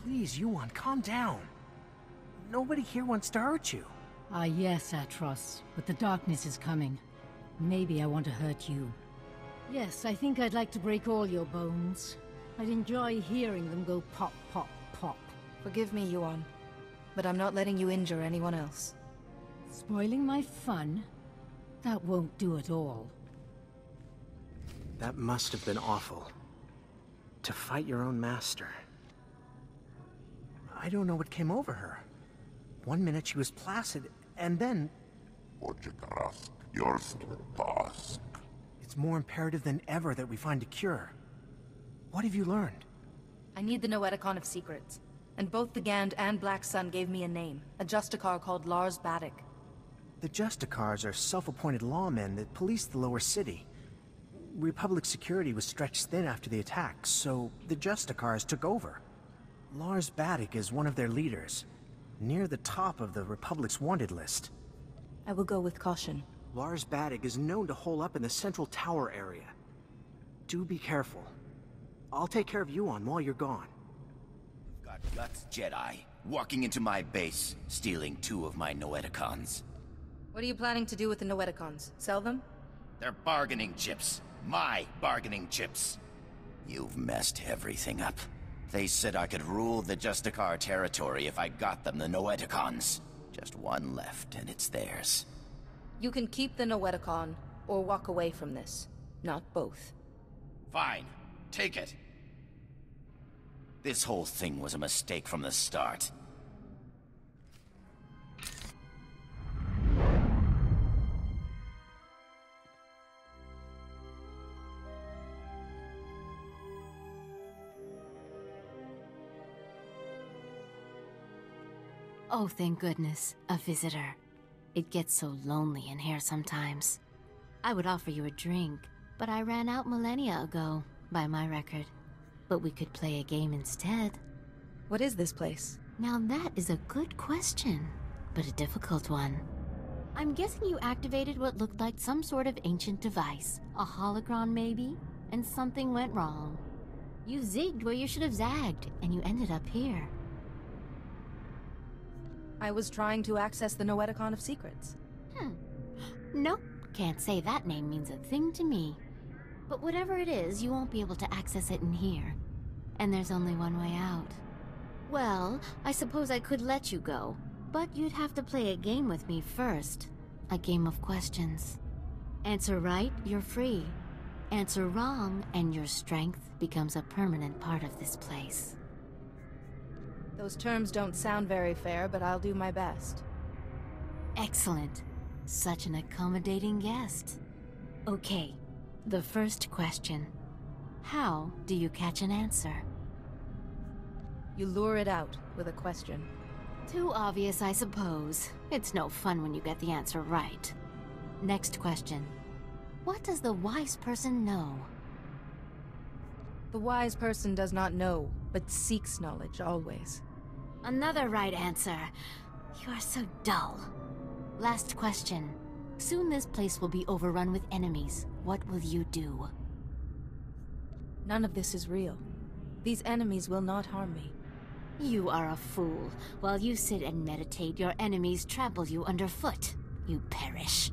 Please, Yuon, calm down. Nobody here wants to hurt you. Ah yes, Atros, but the darkness is coming. Maybe I want to hurt you. Yes, I think I'd like to break all your bones. I'd enjoy hearing them go pop, pop, pop. Forgive me, Yuon, but I'm not letting you injure anyone else. Spoiling my fun? That won't do at all. That must have been awful. To fight your own master. I don't know what came over her. One minute she was placid, and then... It's more imperative than ever that we find a cure. What have you learned? I need the Noeticon of Secrets. And both the Gand and Black Sun gave me a name. A Justicar called Lars Baddock. The Justicars are self-appointed lawmen that police the lower city. Republic security was stretched thin after the attack, so the Justicars took over. Lars Baddock is one of their leaders, near the top of the Republic's wanted list. I will go with caution. Lars Baddock is known to hole up in the central tower area. Do be careful. I'll take care of Yuon while you're gone. You've got guts, Jedi. Walking into my base, stealing 2 of my Noeticons. What are you planning to do with the Noeticons? Sell them? They're bargaining chips. My bargaining chips. You've messed everything up. They said I could rule the Justicar territory if I got them the Noeticons. Just one left, and it's theirs. You can keep the Noeticon, or walk away from this. Not both. Fine. Take it. This whole thing was a mistake from the start. Oh, thank goodness, a visitor. It gets so lonely in here sometimes. I would offer you a drink, but I ran out millennia ago, by my record. But we could play a game instead. What is this place? Now that is a good question, but a difficult one. I'm guessing you activated what looked like some sort of ancient device. A hologron maybe? And something went wrong. You zigged where you should have zagged, and you ended up here. I was trying to access the Noeticon of Secrets. Nope, can't say that name means a thing to me. But whatever it is, you won't be able to access it in here. And there's only one way out. Well, I suppose I could let you go, but you'd have to play a game with me first. A game of questions. Answer right, you're free. Answer wrong, and your strength becomes a permanent part of this place. Those terms don't sound very fair, but I'll do my best. Excellent. Such an accommodating guest. Okay, the first question. How do you catch an answer? You lure it out with a question. Too obvious, I suppose. It's no fun when you get the answer right. Next question. What does the wise person know? The wise person does not know, but seeks knowledge always. Another right answer. You are so dull. Last question. Soon this place will be overrun with enemies. What will you do? None of this is real. These enemies will not harm me. You are a fool. While you sit and meditate, your enemies trample you underfoot. You perish.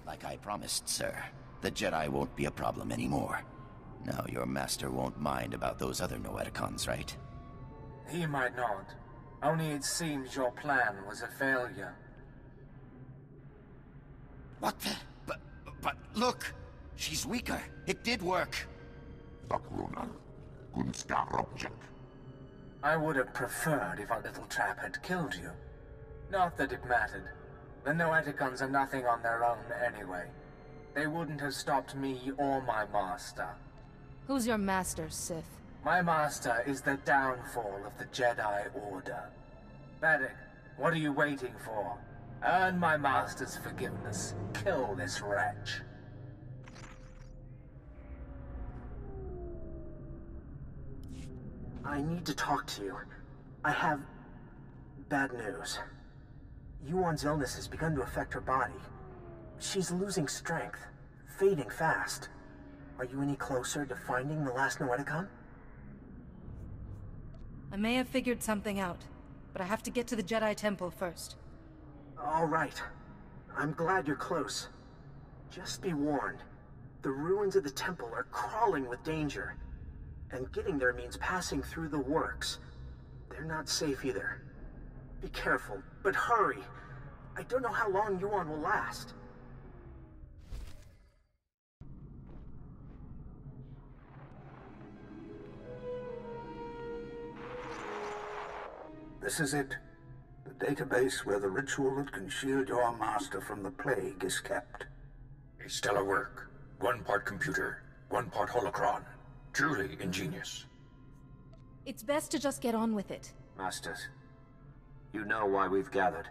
Like I promised, sir, the Jedi won't be a problem anymore. Now your master won't mind about those other Noeticons, right? He might not. Only it seems your plan was a failure. What the? But look! She's weaker. It did work. I would have preferred if our little trap had killed you. Not that it mattered. The Noeticons are nothing on their own anyway. They wouldn't have stopped me or my master. Who's your master, Sith? My master is the downfall of the Jedi Order. Baddock, What are you waiting for? Earn my master's forgiveness. Kill this wretch. I need to talk to you. I have bad news. Yuon's illness has begun to affect her body. She's losing strength, fading fast. Are you any closer to finding the last Noeticon? I may have figured something out, but I have to get to the Jedi Temple first. All right. I'm glad you're close. Just be warned. The ruins of the temple are crawling with danger. And getting there means passing through the works. They're not safe either. Be careful, but hurry. I don't know how long Yuon will last. This is it. The database where the ritual that can shield your master from the plague is kept. A stellar work. 1 part computer, 1 part holocron. Truly ingenious. It's best to just get on with it. Masters, you know why we've gathered.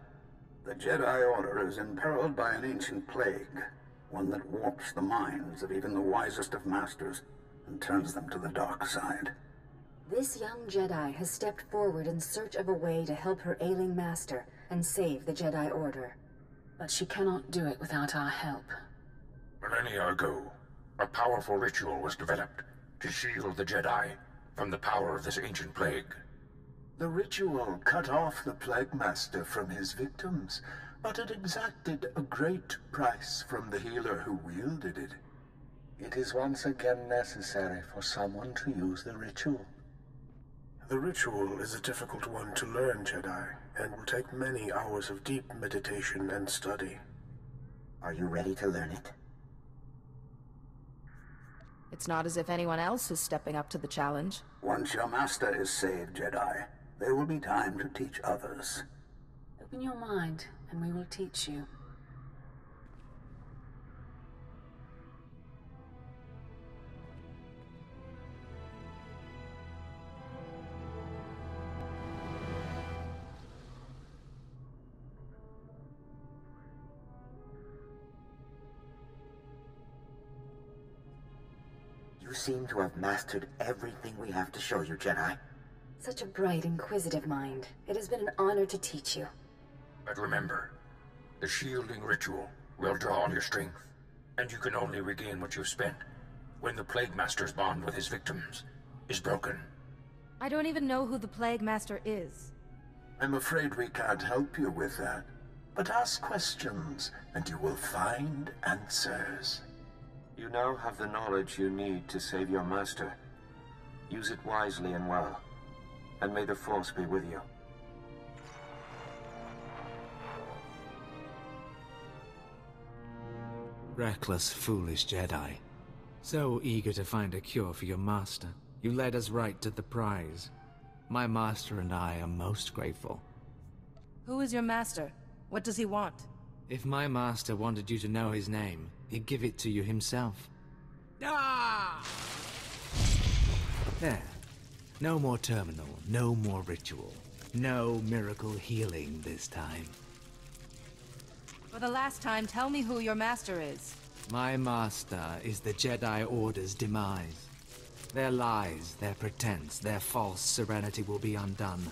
The Jedi Order is imperiled by an ancient plague, one that warps the minds of even the wisest of masters and turns them to the dark side. This young Jedi has stepped forward in search of a way to help her ailing master and save the Jedi Order. But she cannot do it without our help. Millennia ago, a powerful ritual was developed to shield the Jedi from the power of this ancient plague. The ritual cut off the Plague Master from his victims, but it exacted a great price from the healer who wielded it. It is once again necessary for someone to use the ritual. The ritual is a difficult one to learn, Jedi, and will take many hours of deep meditation and study. Are you ready to learn it? It's not as if anyone else is stepping up to the challenge. Once your master is saved, Jedi, there will be time to teach others. Open your mind, and we will teach you. You seem to have mastered everything we have to show you, Jedi. Such a bright, inquisitive mind. It has been an honor to teach you. But remember, the shielding ritual will draw on your strength, and you can only regain what you've spent when the Plague Master's bond with his victims is broken. I don't even know who the Plague Master is. I'm afraid we can't help you with that. But ask questions, and you will find answers. You now have the knowledge you need to save your master. Use it wisely and well, and may the Force be with you. Reckless, foolish Jedi. So eager to find a cure for your master, you led us right to the prize. My master and I are most grateful. Who is your master? What does he want? If my master wanted you to know his name, he'd give it to you himself. Ah! There. No more terminal, no more ritual. No miracle healing this time. For the last time, tell me who your master is. My master is the Jedi Order's demise. Their lies, their pretense, their false serenity will be undone,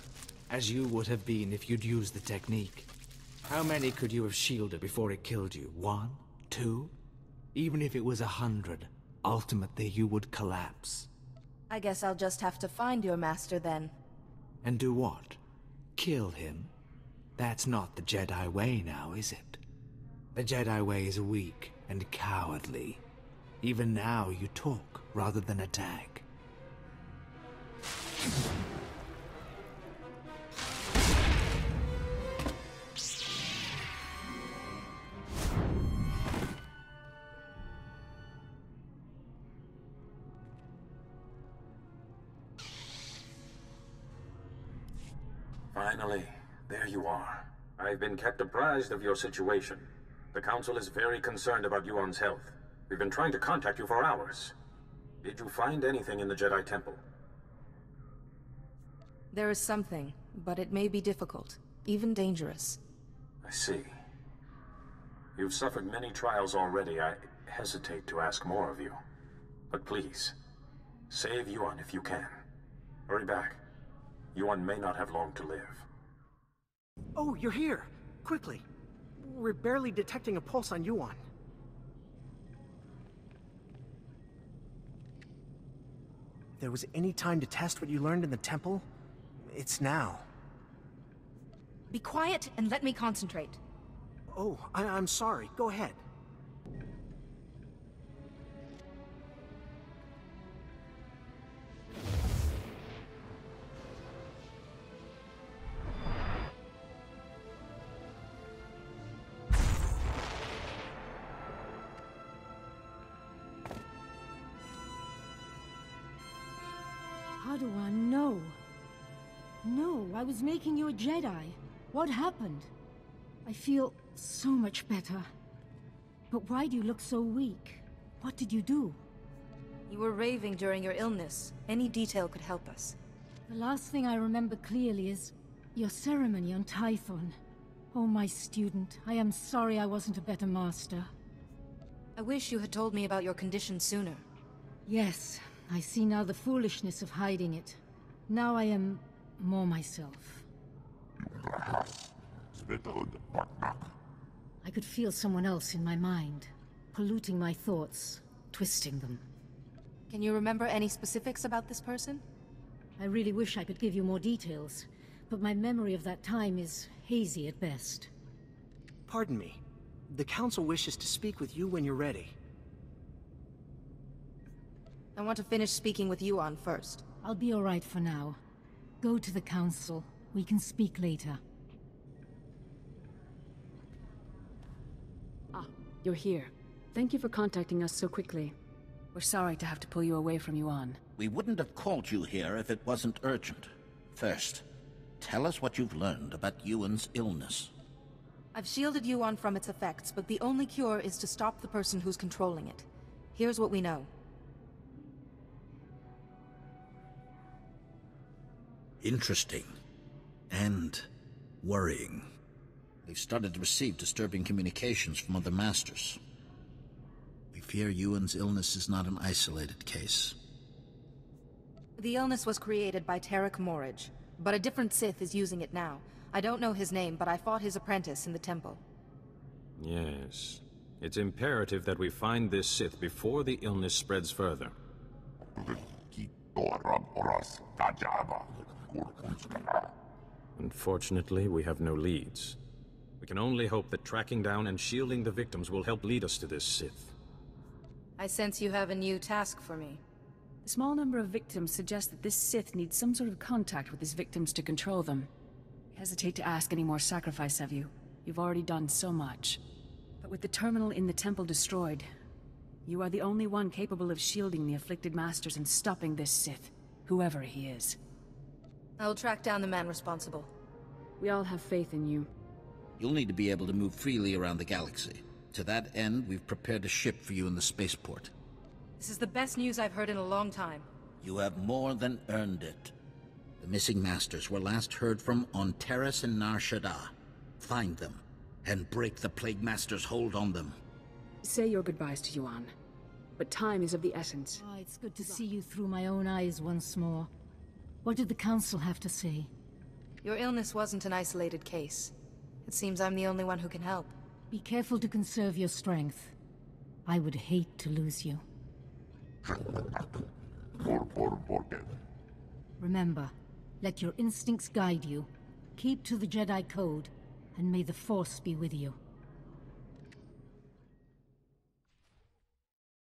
as you would have been if you'd used the technique. How many could you have shielded before it killed you? 1? 2? Even if it was 100, ultimately you would collapse. I guess I'll just have to find your master then. And do what? Kill him? That's not the Jedi way now, is it? The Jedi way is weak and cowardly. Even now you talk rather than attack. Finally, there you are. I've been kept apprised of your situation. The Council is very concerned about Yuon's health. We've been trying to contact you for hours. Did you find anything in the Jedi Temple? There is something, but it may be difficult. even dangerous. I see. You've suffered many trials already. I hesitate to ask more of you. But please, save Yuon if you can. Hurry back. Yuon may not have long to live. Oh, you're here! Quickly! We're barely detecting a pulse on Yuon. If there was any time to test what you learned in the temple, it's now. Be quiet and let me concentrate. Oh, I'm sorry. Go ahead. How do I know? No, I was making you a Jedi. What happened? I feel so much better. But why do you look so weak? What did you do? You were raving during your illness. Any detail could help us. The last thing I remember clearly is your ceremony on Tython. Oh, my student, I am sorry I wasn't a better master. I wish you had told me about your condition sooner. Yes, I see now the foolishness of hiding it. Now I am more myself. I could feel someone else in my mind, polluting my thoughts, twisting them. Can you remember any specifics about this person? I really wish I could give you more details, but my memory of that time is hazy at best. Pardon me. The Council wishes to speak with you when you're ready. I want to finish speaking with Yuon first. I'll be all right for now. Go to the Council. We can speak later. Ah, you're here. Thank you for contacting us so quickly. We're sorry to have to pull you away from Yuon. We wouldn't have called you here if it wasn't urgent. First, tell us what you've learned about Yuon's illness. I've shielded Yuon from its effects, but the only cure is to stop the person who's controlling it. Here's what we know. Interesting. And worrying. We've started to receive disturbing communications from other masters. We fear Yuon's illness is not an isolated case. The illness was created by Tarek Morridge, but a different Sith is using it now. I don't know his name, but I fought his apprentice in the temple. Yes. It's imperative that we find this Sith before the illness spreads further. Unfortunately, we have no leads. We can only hope that tracking down and shielding the victims will help lead us to this Sith. I sense you have a new task for me. A small number of victims suggest that this Sith needs some sort of contact with his victims to control them. I hesitate to ask any more sacrifice of you. You've already done so much. But with the terminal in the temple destroyed, you are the only one capable of shielding the afflicted masters and stopping this Sith, whoever he is. I'll track down the man responsible. We all have faith in you. You'll need to be able to move freely around the galaxy. To that end, we've prepared a ship for you in the spaceport. This is the best news I've heard in a long time. You have more than earned it. The missing masters were last heard from on Terrace and Nar Shaddaa. Find them, and break the Plague Master's hold on them. Say your goodbyes to Yuon, but time is of the essence. Oh, it's good to see you through my own eyes once more. What did the Council have to say? Your illness wasn't an isolated case. It seems I'm the only one who can help. Be careful to conserve your strength. I would hate to lose you. Remember, let your instincts guide you. Keep to the Jedi Code, and may the Force be with you.